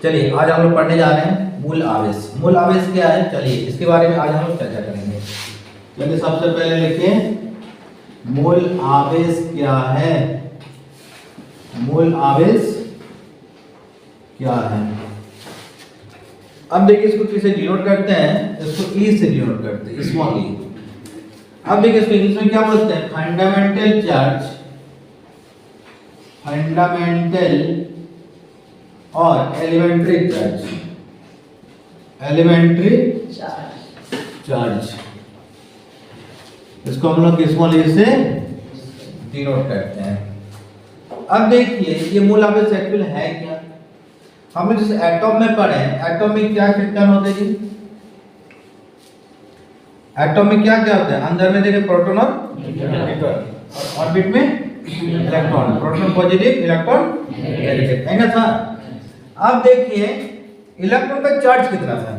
चलिए आज हम लोग पढ़ने जा रहे हैं मूल आवेश। मूल आवेश क्या है, चलिए इसके बारे में आज हम लोग चर्चा करेंगे। चलिए सबसे पहले लिखिए मूल आवेश क्या है। मूल आवेश क्या है। अब देखिए इसको किससे डिनोट करते हैं, इसको ई से डिनोट करते हैं, स्मॉल ई। अब देखिए इसको इंग्लिश में क्या बोलते हैं, फंडामेंटल चार्ज, फंडामेंटल और एलिमेंट्री चार्ज, एलिमेंट्री चार्ज। इसको हम लोग स्मॉल ई से डिनोट करते हैं। अब देखिए ये मूल आवेश एक्चुअल है क्या। हम लोग जैसे एटॉम में पढ़े, एटॉम में क्या कितने होते हैं जी, एटॉम में क्या क्या होता है, अंदर में देखिए प्रोटॉन और न्यूट्रॉन, और ऑर्बिट में electron, proton positive electron negative, है ना था। अब देखिए इलेक्ट्रॉन का चार्ज कितना था,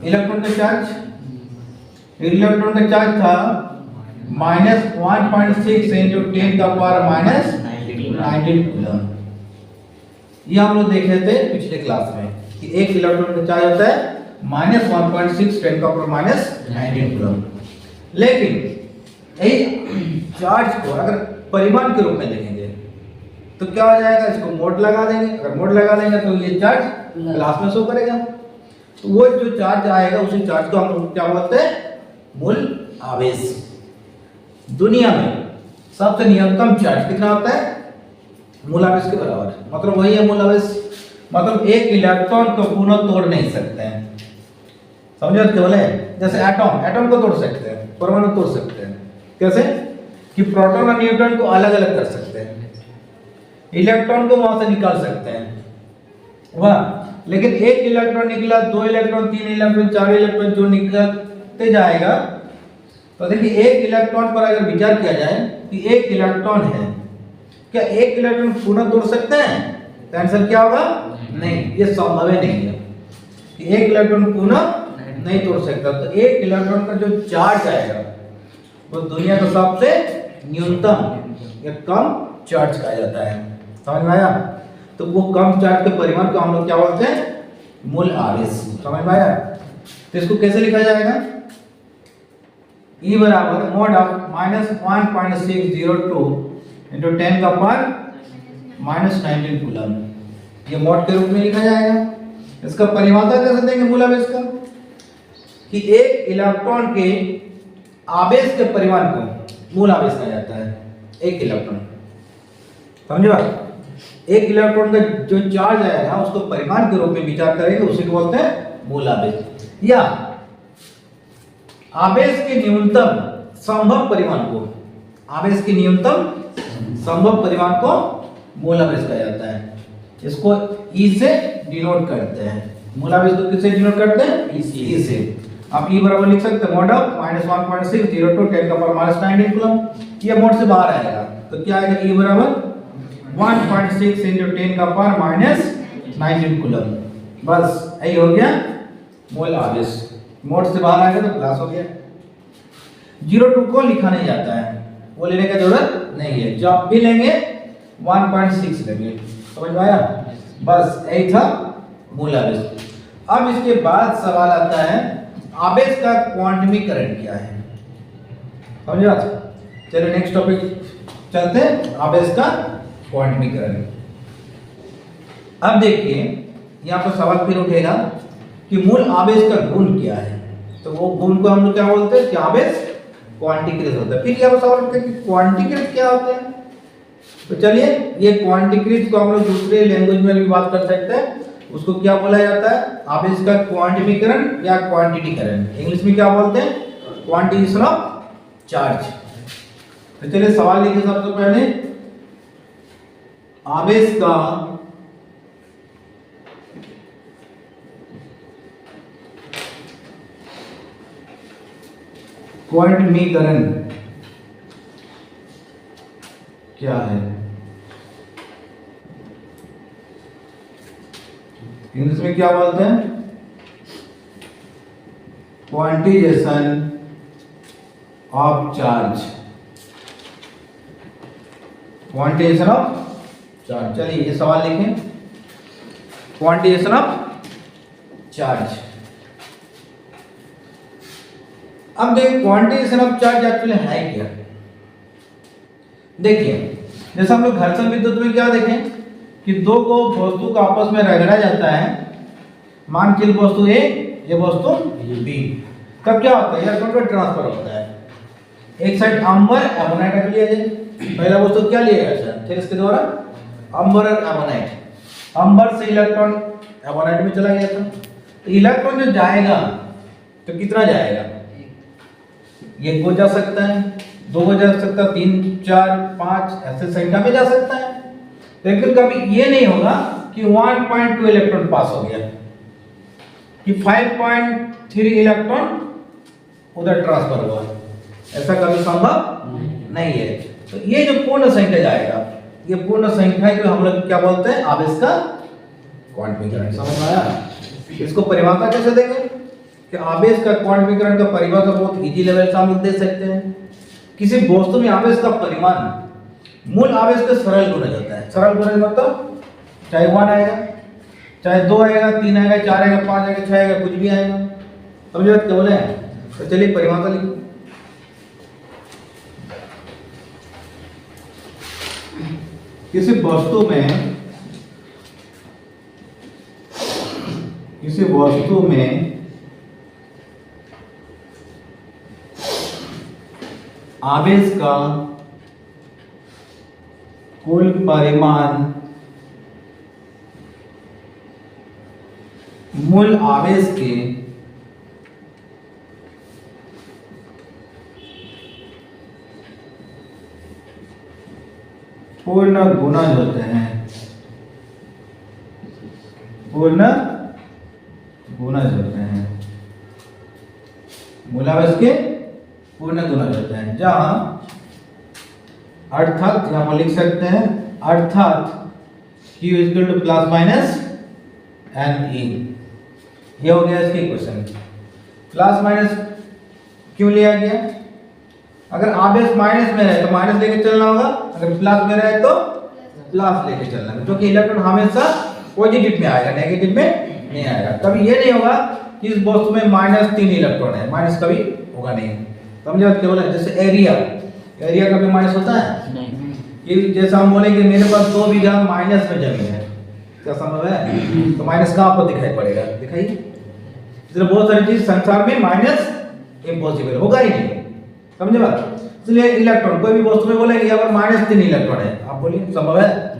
इलेक्ट्रॉन का चार्ज था -1.6 into 10 का पावर -19 कूलम। ये हम लोग देखे थे पिछले क्लास में कि एक इलेक्ट्रॉन का चार्ज होता है -1.6 10 का पावर -19 कूलम। लेकिन यही चार्ज को अगर परिमाण के रूप में देखेंगे तो क्या हो जाएगा, इसको मोड लगा देंगे। अगर मोड लगा देंगे तो ये चार्ज क्लास में शो करेगा। तो वो जो चार्ज आएगा उसी चार्ज को हम लोग क्या बोलते हैं, मूल आवेश। दुनिया में सबसे न्यूनतम चार्ज कितना होता है, मूल आवेश के बराबर, मतलब वही है मूल आवेश। मतलब एक इलेक्ट्रॉन को पुनः तोड़ नहीं सकते हैं, समझे केवल है। जैसे एटॉम को तोड़ सकते हैं, परमाणु तोड़ सकते हैं, कैसे कि प्रोटॉन और न्यूट्रॉन को अलग अलग कर सकते हैं, इलेक्ट्रॉन को वहां से निकाल सकते हैं वह। लेकिन एक इलेक्ट्रॉन निकला, 2 इलेक्ट्रॉन, 3 इलेक्ट्रॉन, 4 इलेक्ट्रॉन जो निकलते जाएगा, तो देखिए एक इलेक्ट्रॉन पर अगर विचार किया जाए कि एक इलेक्ट्रॉन है, क्या एक इलेक्ट्रॉन पुनः तोड़ सकते हैं, तो आंसर क्या होगा, नहीं, ये संभव ही नहीं है कि एक इलेक्ट्रॉन पुनः नहीं तोड़ सकता। तो एक इलेक्ट्रॉन का जो चार्ज आएगा वो दुनिया का सबसे न्यूनतम या कम चार्ज कहा जाता है, समझ में आया। तो वो कम चार्ज के परिमाण को हम लोग क्या बोलते हैं, मूल आवेश, समझ में आया। तो इसको कैसे लिखा जाएगा, E बराबर मोड ऑफ -1.602 into 10 का पावर -19 कूलम, ये मोड के रूप में लिखा जाएगा। इसका परिभाषा कैसे देंगे मूल आवेश का, कि एक इलेक्ट्रॉन के आवेश के परिमाण को मूल आवेश कहा जाता है। एक इलेक्ट्रॉन, समझे बात, एक इलेक्ट्रॉन का जो चार्ज आएगा उसको परिमाण के रूप में विचार करेंगे, उसी को बोलते हैं मूल आवेश। या आवेश के न्यूनतम संभव परिमाण को, आवेश के न्यूनतम संभव परिमाण को मूल आवेश कहा जाता है। इसको ई से डिनोट करते हैं, मूल आवेश को किससे डिनोट करते हैं, ई से। आप ई बराबर लिख सकते हैं मोड ऑफ -1.602 10 का पावर -19 कूलम। ये मोड से बाहर आएगा तो क्या आएगा, ई बराबर 1.6 into 10 का पावर -19 कूलम। बस यही हो गया मूल आवेश। मोड से बाहर आएगा तो क्लास हो गया। 0 को लिखा नहीं जाता है, वो लेने का जरूरत नहीं है, जब भी लेंगे 1.6 लेंगे, समझ में आया। बस यही था मूल आवेश। अब इसके बाद सवाल आता है आवेश का क्वांटमीकरण क्या है, समझे बात। चलिए नेक्स्ट टॉपिक चलते हैं, आवेश का क्वांटमीकरण। अब देखिए यहाँ पर सवाल फिर उठेगा कि मूल आवेश का गुण क्या है, तो वो गुण को हम लोग क्या बोलते हैं, कि आवेश क्वांटीकृत होता है। फिर यहाँ पर सवाल उठता है कि क्वांटीकृत क्या होता है। तो चलिए ये क्वांटीकृत को हम लोग दूसरे लैंग्वेज में भी बात कर सकते हैं, उसको क्या बोला जाता है, आवेश का क्वांटमीकरण या क्वांटिटीकरण। इंग्लिश में क्या बोलते हैं, क्वांटिटेशन ऑफ चार्ज। तो चलिए सवाल लिखिए सबसे पहले, आवेश का क्वांटमीकरण क्या है। इंग्लिश में क्या बोलते हैं, quantisation of charge, quantisation of charge. चलिए ये सवाल लिखें, क्वांटिजेशन ऑफ चार्ज। अब देखिए क्वांटिजेशन ऑफ चार्ज एक्चुअली है क्या। देखिए जैसे हम लोग घर्षण विद्युत में क्या देखें कि दो को वस्तु को आपस में रगड़ा जाता है, मान के वस्तु ए ये वस्तु बी, तब क्या होता है इलेक्ट्रॉन का ट्रांसफर होता है। एक साइड अम्बर एमोनाइट रख लिया जाए, पहला वस्तु क्या लिया गया था, फिर इसके द्वारा अम्बर और एमोनाइट, अम्बर से इलेक्ट्रॉन एमोनाइट में चला गया था। तो इलेक्ट्रॉन जो जाएगा तो कितना जाएगा, एक को जा सकता है, दो को जा सकता है, 3 4 5 ऐसे संख्या में जा सकता है। लेकिन कभी ये नहीं होगा कि 1.2 इलेक्ट्रॉन पास हो गया, कि 5.3 इलेक्ट्रॉन उधर ट्रांसफर हुआ, ऐसा कभी संभव नहीं है। तो ये जो पूर्ण संख्या जाएगा, ये पूर्ण संख्या को हम लोग क्या बोलते हैं, आवेश का क्वांटमीकरण। समझ में आया? इसको परिभाषा कैसे देंगे कि आवेश का क्वांटमीकरण का परिभाषा बहुत इजी लेवल से हम लोग दे सकते हैं। किसी वस्तु में आवेश का परिमाण मूल आवेश का सरल गुणज होता है। सरल गुणज मतलब चाहे 1 आएगा, चाहे 2 आएगा, 3 आएगा, 4 आएगा, 5 आएगा, 6 आएगा, कुछ भी आएगा। समझ बात क्या बोले हैं? तो चलिए परिभाषा लिखो। किसी वस्तु में आवेश का कुल परिमाण मूल आवेश के पूर्ण गुणज होते हैं, पूर्ण गुणज होते हैं, मूल आवेश के पूर्ण गुणज होते हैं। जहां अर्थात यहां पर लिख सकते हैं अर्थात Q equal two plus minus Ne। ये हो गया इसके क्वेश्चन। प्लस माइनस क्यों लिया गया, अगर आवेश माइनस में रहे तो माइनस लेके चलना होगा, अगर प्लस में रहे तो प्लस लेके चलना है, क्योंकि इलेक्ट्रॉन हमेशा पॉजिटिव में आएगा, नेगेटिव में नहीं आएगा। कभी ये नहीं होगा कि इस वस्तु में -3 इलेक्ट्रॉन है, माइनस कभी होगा नहीं। समझे बात क्या बोला? जैसे एरिया कभी माइनस होता है नहीं। ये जैसा हम बोलेंगे मेरे पास 2 बीघा माइनस में जमीन है, क्या संभव है? तो माइनस कहाँ पर दिखाई पड़ेगा, दिखाइए। इसलिए बहुत सारी चीज संसार में माइनस इम्पॉसिबल होगा ही नहीं। समझे बात? इसलिए इलेक्ट्रॉन कोई भी वस्तु में बोलेंगे यहाँ पर -3 इलेक्ट्रॉन है, आप बोलिए संभव है?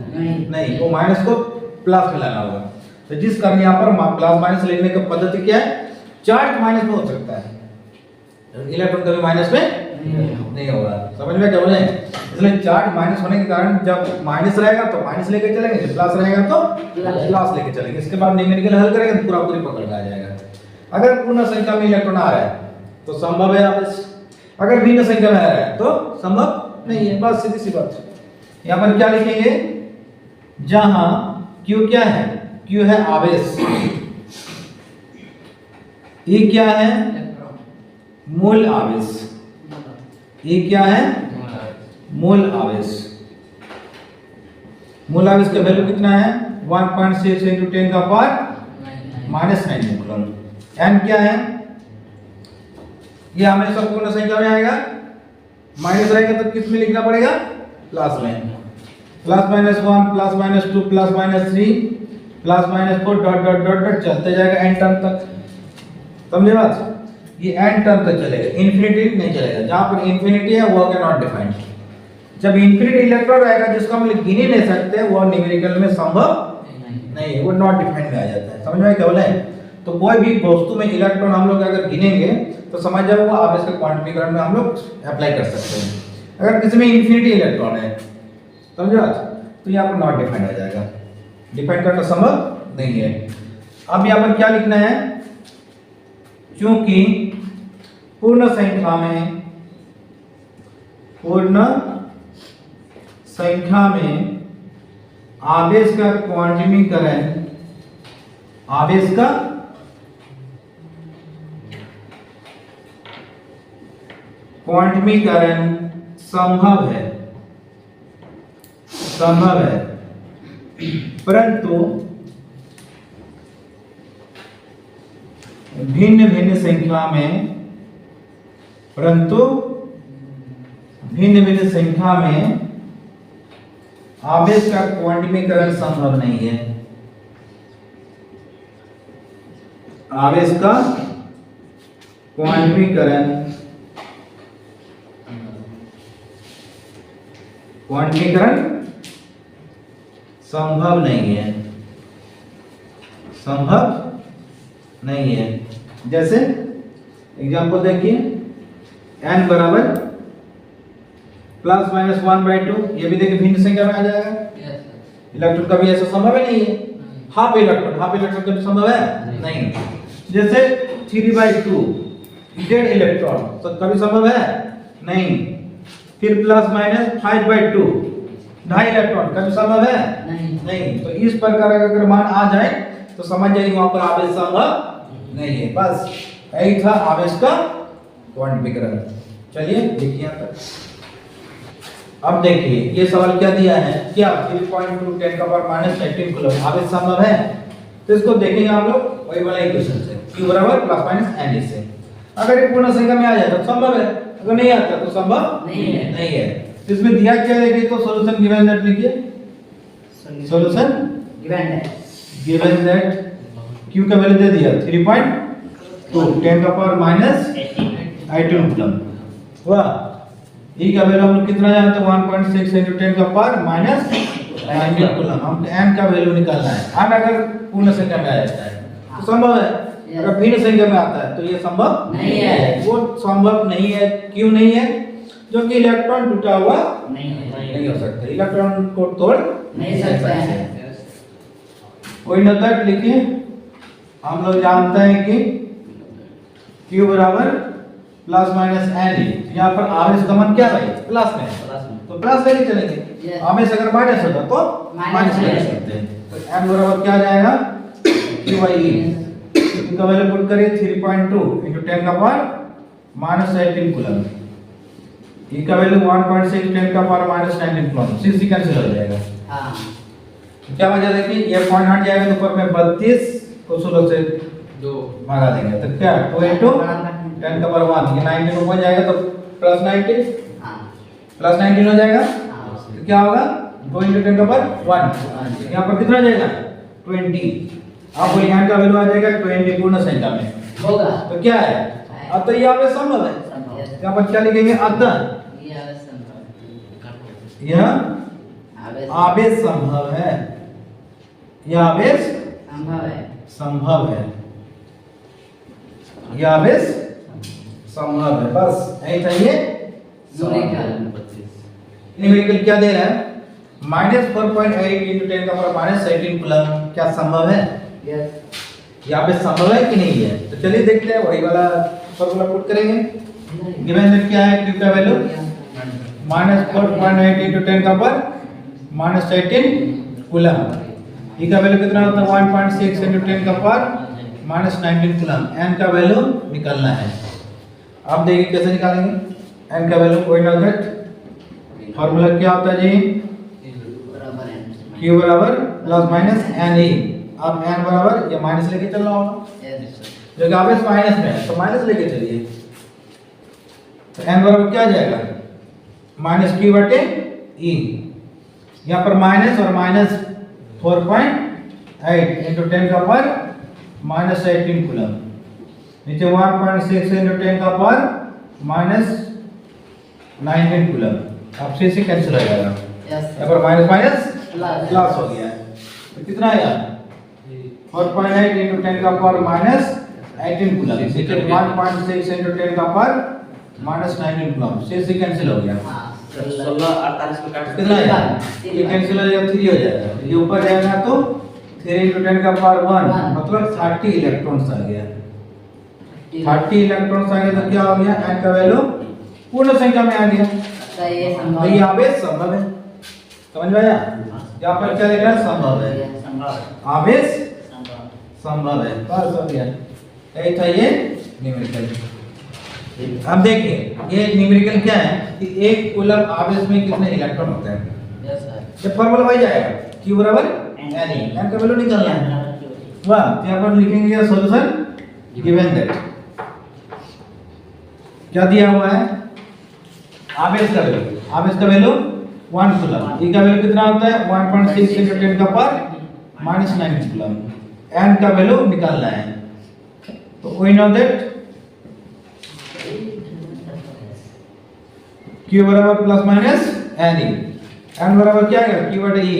नहीं, वो माइनस को प्लस में लाना होगा। तो जिस कारण यहाँ पर प्लस माइनस लेने की पद्धति क्या है, चार्ज माइनस में हो सकता है, इलेक्ट्रॉन कभी माइनस में नहीं होगा। समझ में क्या बोले? इसलिए चार्ज माइनस होने के कारण जब माइनस रहेगा तो माइनस लेके चलेंगे, जब प्लस रहेगा तो प्लस लेके चलेंगे। इसके बाद न्यूमेरिकल हल करेंगे तो पूरा पूरी पकड़ में आ जाएगा। अगर पूर्ण संख्या में इलेक्ट्रॉन आ रहा है तो संभव है आवेश, अगर भिन्न संख्या में आ रहा है तो संभव नहीं है। बस सीधी सी बात। यहाँ पर क्या लिखेंगे, जहां Q क्या है, Q है आवेश, E क्या है मूल आवेश, E क्या है मूल आवेश। मूल आवेश का वैल्यू कितना है 1.6 × 10⁻⁻⁹ कूलम। n क्या है, ये हमेशा पूर्ण संख्या में आएगा, माइनस रहेगा तो किस में लिखना पड़ेगा, प्लस में। +-1 +-2 +-3 +-4 डॉट डॉट डॉट डॉट चलते जाएगा n टर्म तक। समझे बात? ये n टर्म तक चलेगा, इन्फिनिटी नहीं चलेगा। जहां पर इन्फिनिटी है वो के नॉट डिफाइंड। जब इन्फिनिटी इलेक्ट्रॉन रहेगा जिसको हम गिन ही नहीं सकते, वो न्यूमेरिकल में संभव नहीं, वो नॉट डिफाइंड में आ जाता है। समझ में क्या बोले? तो कोई भी वस्तु में इलेक्ट्रॉन हम लोग अगर गिनेंगे तो समझ जाओ वो आवेश के क्वांटमीकरण में हम लोग अप्लाई कर सकते हैं। अगर किसी में इन्फिनिटी इलेक्ट्रॉन है, समझो, तो यहाँ पर नॉट डिफाइंड आ जाएगा, डिफाइंड करना संभव नहीं है। अब यहाँ पर क्या लिखना है, क्योंकि पूर्ण संख्या में आवेश का क्वांटमीकरण संभव है, परंतु भिन्न भिन्न संख्या में, परंतु भिन्न भिन्न संख्या में आवेश का क्वांटमीकरण संभव नहीं है। आवेश का क्वांटमीकरण संभव नहीं है, संभव नहीं है। जैसे एग्जांपल देखिए, n बराबर प्लस माइनस 1/2, ये भी देखिए भिन्न संख्या में आ जाएगा। इलेक्ट्रॉन का भी ऐसा संभव है नहीं है। हाफ इलेक्ट्रॉन का भी संभव है नहीं। जैसे 3/2 डेड इलेक्ट्रॉन तो कभी संभव है नहीं। फिर प्लस माइनस 5/2 ढाई इलेक्ट्रॉन कभी संभव है नहीं। तो इस प्रकार अगर मान आ जाए तो समझ जाइए वहां पर आवेश संभव नहीं है। बस यही था आवेश का क्वांटमीकरण। चलिए देखिए यहाँ तक। अब देखिए ये सवाल क्या दिया है, क्या 3.2 10 का पावर माइनस 18 कूलम आवेश संभव है? तो इसको देखेंगे हम लोग वही वाला इक्वेशन से, q बराबर प्लस माइनस n से। अगर ये पूर्ण संख्या में आ जाए तो संभव है, अगर नहीं आता तो संभव नहीं है। इसमें दिया क्या है तो सॉल्यूशन गिवन दैट लिखिए। सॉल्यूशन गिवन दैट q का वैल्यू दे दिया 3.2 10 का पावर माइनस 18 कूलम। वाह, e का वैल्यू हम लोग कितना जानते हैं 1.6 × 10 का पावर माइनस 19 कूलम। हम n का वैल्यू निकालना है। n अगर पूर्ण संख्या में आ जाता है तो संभव है, अगर भिन्न संख्या में आता है तो ये संभव नहीं है। वो संभव नहीं है, क्यों नहीं है? जो कि इलेक्ट्रॉन टूटा हुआ नहीं हो सकता, इलेक्ट्रॉन को तोड़ नहीं सकता है। कोई नतट लिखिए। हम लोग जानते हैं कि q बराबर प्लस माइनस n। यहाँ पर आवेश का मान क्या भाई प्लस में, तो प्लस लेके चलेंगे। आवेश अगर माइनस होता तो माइनस ले सकते हैं। तो n बराबर क्या जाएगा q/e। इनका वैल्यू पुट करिए 3.2 × 10 का पावर माइनस 18 कूलम। e का वैल्यू 1.6 10 का power minus 19 coulomb. c cancel हो जाएगा। हां, क्या वजह देखिए ये पॉइंट हट जाएगा तो ऊपर में 32 को 16 से 2 भागा देंगे तो क्या 2 × 10 का पावर 1 ये 19 ऊपर जाएगा तो प्लस 19। हां, प्लस 19 हो जाएगा। तो क्या होगा 2 × 10 का पावर 1। यहां पर कितना जाएगा 20। अब यहाँ का वैल्यू आ जाएगा 20 पूर्ण संख्या में होगा तो क्या है अतः ये आवेश संभव है। यहाँ पर क्या लिखेंगे अतः यह आवेश संभव है, यह आवेश संभव है, यह आवेश संभव है। बस यही था ये न्यूमेरिकल क्या दे रहा है -4.8 × 10 का पावर माइनस 18 कूलम। क्या संभव है? यहाँ पे संभव है कि नहीं है? तो चलिए देखते हैं, वही वाला फॉर्मूला पुट करेंगे। गिवन दैट क्या है q का वैल्यू -4.8 × 10 का पावर माइनस 18 कूलम। e का वैल्यू कितना होता है 1.6 × 10 का पावर माइनस 19 कूलम। n का वैल्यू निकालना है। अब देखिए कैसे निकालेंगे n का वैल्यू। कोई ना दैट फॉर्मूला क्या होता है जी q बराबर प्लस माइनस n। अब n बराबर ये माइनस लेके चलना होगा, जो कि आवेश माइनस में है तो माइनस लेके चलिए। तो n बराबर क्या आ जाएगा -q/e। यहाँ पर माइनस और माइनस 4.8 × 10 का पावर माइनस 18 कूलम। नीचे 1.6 × 10 का पावर माइनस 19 कूलम। अब से कैंसिल हो जाएगा। यहाँ पर माइनस माइनस प्लस हो गया तो कितना आया 4.8 × 10 का पावर माइनस 18 कूलम। नीचे 1.6 × 10 का पावर माइनस 19 कूलम। से कैंसिल हो गया 16 48 को काट कितना आया ये कैंसिल हो जाएगा 3 हो जाएगा। ये ऊपर जाएगा तो 3 × 10 का पावर 1 मतलब 30 इलेक्ट्रॉन्स आ गया। 30 इलेक्ट्रॉन्स आ गया तो क्या हो गया n का वैल्यू पूर्ण संख्या में आ गया। तो ये आवेश संभव है। समझ में आया? यहाँ पर क्या लिखा है संभव है, आवेश संभव है। बस हो गया। यही था ये न्यूमेरिकल। अब देखिए ये न्यूमेरिकल क्या है कि एक कूलम आवेश में कितने इलेक्ट्रॉन होते हैं। ये फार्मूला वही जाएगा q बराबर n। n का वैल्यू निकालना है। वाह, यहाँ पर लिखेंगे सॉल्यूशन गिवन दैट क्या दिया हुआ है आवेश का वैल्यू 1 कूलम। ई का वैल्यू कितना होता है 1.6 × 10 का पावर माइनस 19 कूलम। एन का वैल्यू निकालना है तो वी नो दैट Q बराबर plus minus N e. N बराबर क्या है Q बटे ई।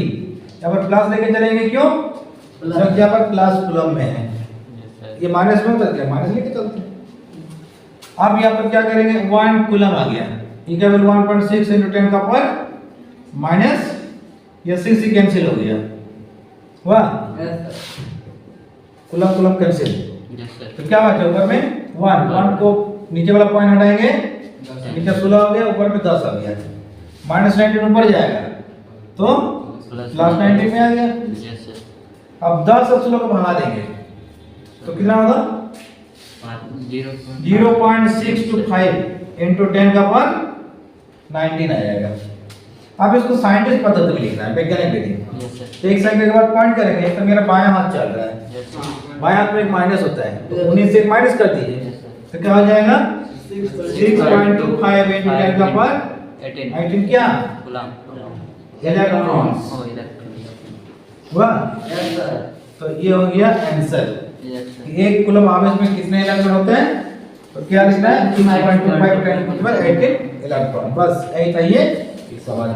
यहाँ पर प्लस लेके चलेंगे क्यों क्योंकि यहाँ पर प्लस कूलम में है ये माइनस में होता है माइनस लेके चलते हैं। अब यहाँ पर क्या करेंगे 1 कूलम आ गया ई का वैल्यू 1.6 × 10 का पावर माइनस ये 6 से कैंसिल हो गया हुआ कूलम कूलम कैंसिल तो क्या बचा ऊपर में 1 को नीचे वाला पॉइंट हटाएंगे नीचे 16 हो गया ऊपर में 10 आ गया माइनस 19 ऊपर जाएगा तो प्लस 19 में आ गया। अब 10 और 16 को भगा देंगे तो कितना होगा 0.625 × 10 का पावर 19 आ जाएगा। अब इसको साइंटिस्ट पद्धति में लिखना है वैज्ञानिक विधि। तो एक सेकंड के बाद पॉइंट करेंगे तो मेरा बायां हाथ चल रहा है बायां हाथ में एक माइनस होता है तो 19 से माइनस कर दीजिए तो क्या हो जाएगा 6.25 × 10 का पावर 18 क्या इलेक्ट्रॉन्स हुआ। तो ये हो गया आंसर एक कूलम आवेश में कितने इलेक्ट्रॉन होते हैं तो क्या लिखना है 6.25 × 10 18 इलेक्ट्रॉन। बस यही था ये सवाल।